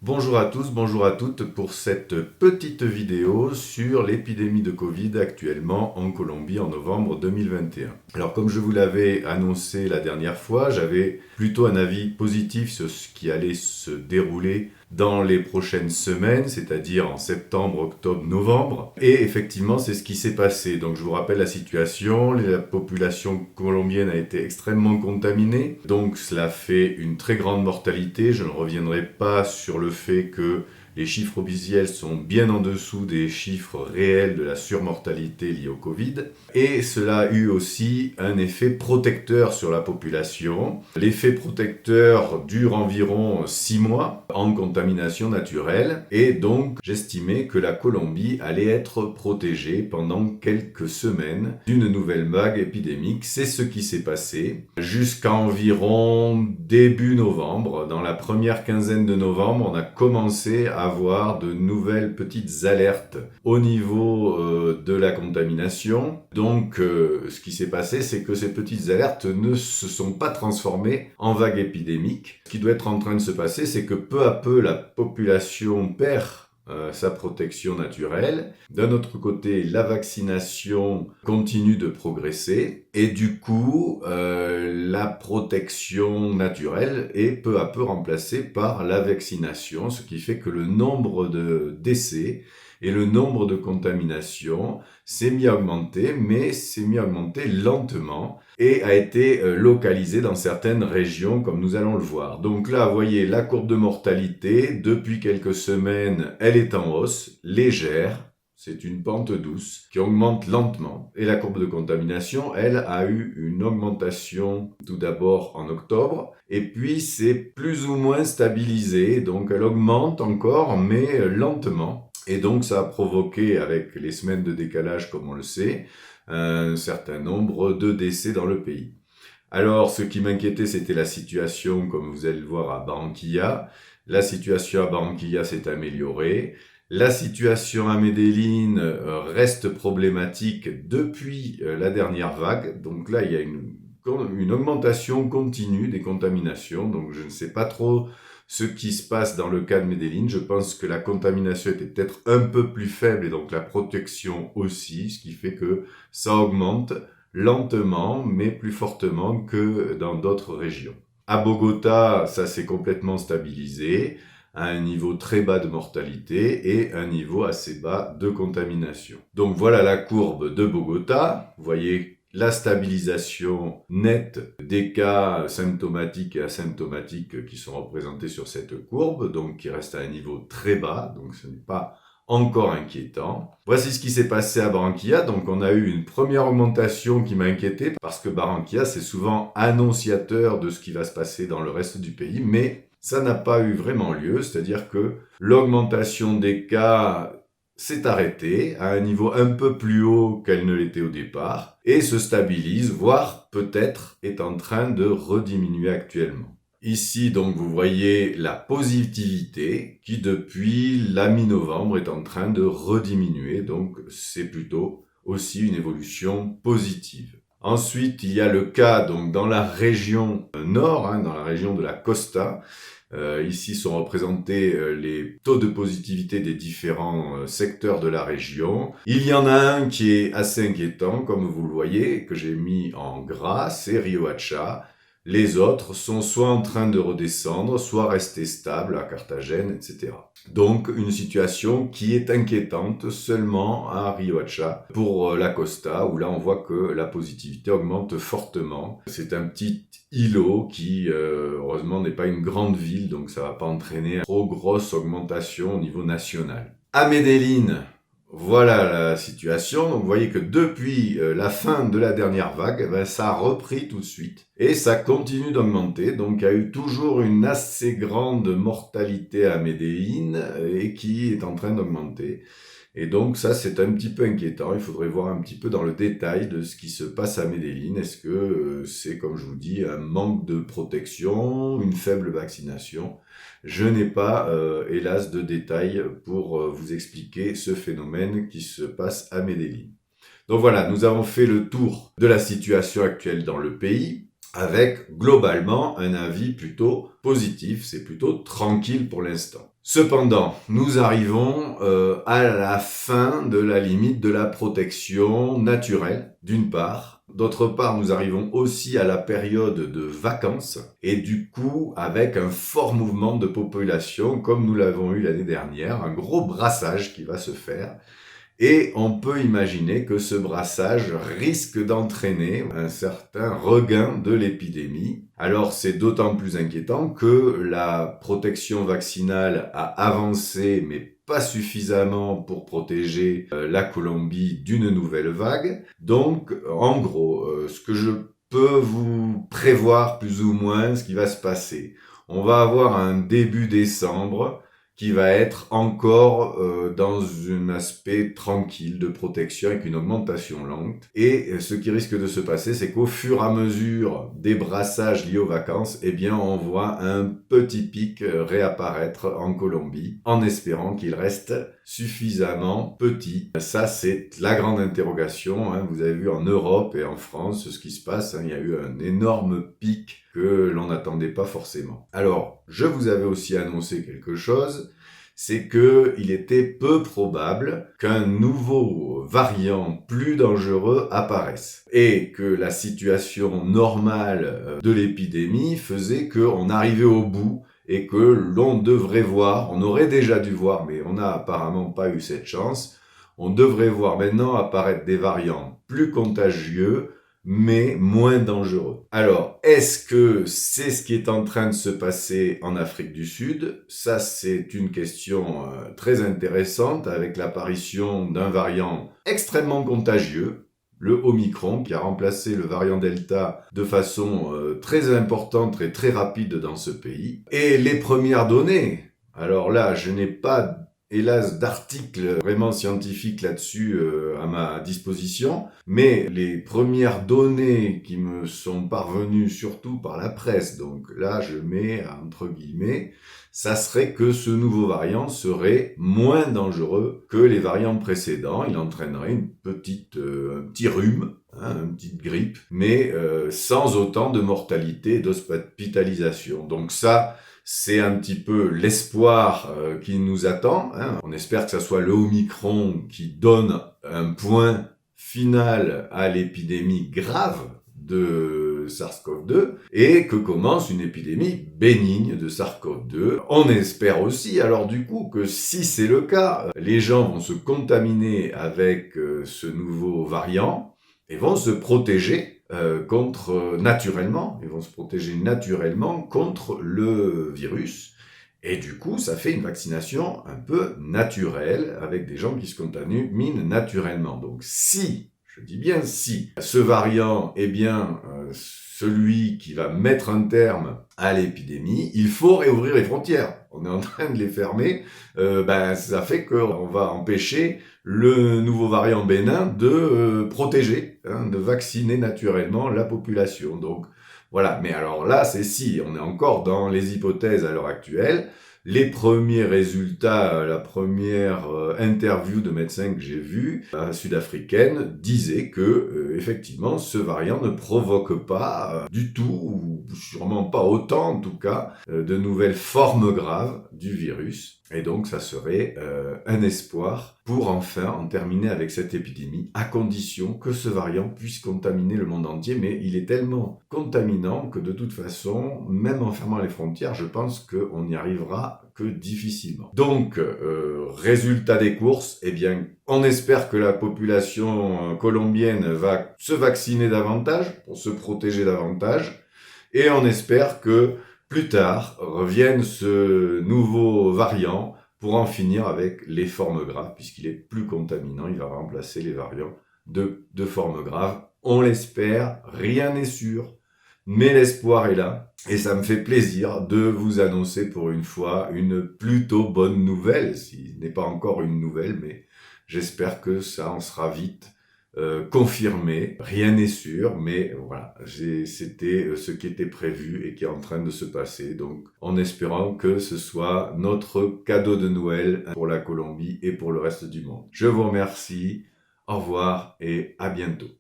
Bonjour à tous, bonjour à toutes pour cette petite vidéo sur l'épidémie de Covid actuellement en Colombie en novembre 2021. Alors comme je vous l'avais annoncé la dernière fois, j'avais plutôt un avis positif sur ce qui allait se dérouler dans les prochaines semaines, c'est-à-dire en septembre, octobre, novembre. Et effectivement, c'est ce qui s'est passé. Donc je vous rappelle la situation, la population colombienne a été extrêmement contaminée, donc cela fait une très grande mortalité. Je ne reviendrai pas sur le fait que les chiffres officiels sont bien en dessous des chiffres réels de la surmortalité liée au Covid. Et cela a eu aussi un effet protecteur sur la population. L'effet protecteur dure environ 6 mois en contamination naturelle. Et donc, j'estimais que la Colombie allait être protégée pendant quelques semaines d'une nouvelle vague épidémique. C'est ce qui s'est passé jusqu'à environ début novembre. Dans la première quinzaine de novembre, on a commencé à avoir de nouvelles petites alertes au niveau de la contamination. Donc, ce qui s'est passé, c'est que ces petites alertes ne se sont pas transformées en vague épidémique. Ce qui doit être en train de se passer, c'est que peu à peu, la population perd sa protection naturelle. D'un autre côté, la vaccination continue de progresser et du coup, la protection naturelle est peu à peu remplacée par la vaccination, ce qui fait que le nombre de décès et le nombre de contaminations s'est mis à augmenter, mais s'est mis à augmenter lentement et a été localisé dans certaines régions, comme nous allons le voir. Donc là, vous voyez la courbe de mortalité, depuis quelques semaines, elle est en hausse, légère, c'est une pente douce qui augmente lentement. Et la courbe de contamination, elle, a eu une augmentation tout d'abord en octobre, et puis c'est plus ou moins stabilisé, donc elle augmente encore, mais lentement. Et donc ça a provoqué, avec les semaines de décalage comme on le sait, un certain nombre de décès dans le pays. Alors, ce qui m'inquiétait, c'était la situation, comme vous allez le voir, à Barranquilla. La situation à Barranquilla s'est améliorée. La situation à Medellín reste problématique depuis la dernière vague. Donc là, il y a une augmentation continue des contaminations. Donc je ne sais pas trop ce qui se passe dans le cas de Medellín. Je pense que la contamination était peut-être un peu plus faible et donc la protection aussi, ce qui fait que ça augmente lentement, mais plus fortement que dans d'autres régions. À Bogota, ça s'est complètement stabilisé, à un niveau très bas de mortalité et un niveau assez bas de contamination. Donc voilà la courbe de Bogota. Vous voyez la stabilisation nette des cas symptomatiques et asymptomatiques qui sont représentés sur cette courbe, donc qui reste à un niveau très bas, donc ce n'est pas encore inquiétant. Voici ce qui s'est passé à Barranquilla. Donc on a eu une première augmentation qui m'a inquiété parce que Barranquilla c'est souvent annonciateur de ce qui va se passer dans le reste du pays, mais ça n'a pas eu vraiment lieu, c'est-à-dire que l'augmentation des cas s'est arrêtée à un niveau un peu plus haut qu'elle ne l'était au départ et se stabilise, voire peut-être est en train de rediminuer actuellement. Ici, donc, vous voyez la positivité qui, depuis la mi-novembre, est en train de rediminuer. Donc, c'est plutôt aussi une évolution positive. Ensuite, il y a le cas donc dans la région nord, dans la région de la Costa. Ici sont représentés les taux de positivité des différents secteurs de la région. Il y en a un qui est assez inquiétant, comme vous le voyez, que j'ai mis en gras, c'est Riohacha. Les autres sont soit en train de redescendre, soit restés stables à Carthagène, etc. Donc une situation qui est inquiétante seulement à Riohacha pour la Costa, où là on voit que la positivité augmente fortement. C'est un petit îlot qui, heureusement, n'est pas une grande ville, donc ça va pas entraîner une trop grosse augmentation au niveau national. À Medellín, voilà la situation. Donc vous voyez que depuis la fin de la dernière vague, ça a repris tout de suite et ça continue d'augmenter. Donc il y a eu toujours une assez grande mortalité à Medellín et qui est en train d'augmenter. Et donc ça, c'est un petit peu inquiétant. Il faudrait voir un petit peu dans le détail de ce qui se passe à Medellín. Est-ce que c'est, comme je vous dis, un manque de protection, une faible vaccination? Je n'ai pas, hélas, de détails pour vous expliquer ce phénomène qui se passe à Medellín. Donc voilà, nous avons fait le tour de la situation actuelle dans le pays. avec globalement un avis plutôt positif, c'est plutôt tranquille pour l'instant. Cependant, nous arrivons à la fin de la limite de la protection naturelle, d'une part. D'autre part, nous arrivons aussi à la période de vacances et du coup, avec un fort mouvement de population, comme nous l'avons eu l'année dernière, un gros brassage qui va se faire. Et on peut imaginer que ce brassage risque d'entraîner un certain regain de l'épidémie. Alors c'est d'autant plus inquiétant que la protection vaccinale a avancé, mais pas suffisamment pour protéger la Colombie d'une nouvelle vague. Donc en gros, ce que je peux vous prévoir plus ou moins ce qui va se passer. On va avoir un début décembre qui va être encore dans un aspect tranquille de protection avec une augmentation lente. Et ce qui risque de se passer, c'est qu'au fur et à mesure des brassages liés aux vacances, eh bien, on voit un petit pic réapparaître en Colombie, en espérant qu'il reste suffisamment petit. Ça, c'est la grande interrogation. Vous avez vu en Europe et en France ce qui se passe. Il y a eu un énorme pic que l'on n'attendait pas forcément. Alors, je vous avais aussi annoncé quelque chose, c'est qu'il était peu probable qu'un nouveau variant plus dangereux apparaisse et que la situation normale de l'épidémie faisait qu'on arrivait au bout et que l'on devrait voir, on aurait déjà dû voir, mais on n'a apparemment pas eu cette chance, on devrait voir maintenant apparaître des variants plus contagieux, mais moins dangereux. Alors, est-ce que c'est ce qui est en train de se passer en Afrique du Sud? Ça, c'est une question très intéressante avec l'apparition d'un variant extrêmement contagieux, le Omicron, qui a remplacé le variant Delta de façon très importante et très rapide dans ce pays. Et les premières données, alors là, je n'ai pas hélas d'articles vraiment scientifiques là-dessus à ma disposition, mais les premières données qui me sont parvenues surtout par la presse, donc là je mets entre guillemets, ça serait que ce nouveau variant serait moins dangereux que les variants précédents. Il entraînerait un petit rhume, une petite grippe, mais sans autant de mortalité et d'hospitalisation. Donc ça, c'est un petit peu l'espoir qui nous attend. On espère que ça soit le Omicron qui donne un point final à l'épidémie grave de SARS-CoV-2 et que commence une épidémie bénigne de SARS-CoV-2. On espère aussi, alors du coup, que si c'est le cas, les gens vont se contaminer avec ce nouveau variant et vont se protéger naturellement, ils vont se protéger naturellement contre le virus. Et du coup, ça fait une vaccination un peu naturelle avec des gens qui se contaminent naturellement. Donc si, je dis bien si, ce variant est bien celui qui va mettre un terme à l'épidémie, il faut réouvrir les frontières. On est en train de les fermer, ça fait qu'on va empêcher le nouveau variant bénin de protéger, de vacciner naturellement la population. Donc voilà, mais alors là, c'est si, on est encore dans les hypothèses à l'heure actuelle. Les premiers résultats, la première interview de médecin que j'ai vue, sud-africaine, disait que effectivement ce variant ne provoque pas du tout, ou sûrement pas autant en tout cas, de nouvelles formes graves du virus. Et donc ça serait un espoir pour enfin en terminer avec cette épidémie, à condition que ce variant puisse contaminer le monde entier. Mais il est tellement contaminant que de toute façon, même en fermant les frontières, je pense qu'on n'y arrivera que difficilement. Donc, résultat des courses, eh bien, on espère que la population colombienne va se vacciner davantage, pour se protéger davantage, et on espère que plus tard revienne ce nouveau variant pour en finir avec les formes graves, puisqu'il est plus contaminant, il va remplacer les variants de formes graves. On l'espère, rien n'est sûr, mais l'espoir est là, et ça me fait plaisir de vous annoncer pour une fois une plutôt bonne nouvelle, si ce n'est pas encore une nouvelle, mais j'espère que ça en sera vite confirmé. Rien n'est sûr, mais voilà, c'était ce qui était prévu et qui est en train de se passer, donc en espérant que ce soit notre cadeau de Noël pour la Colombie et pour le reste du monde. Je vous remercie, au revoir et à bientôt.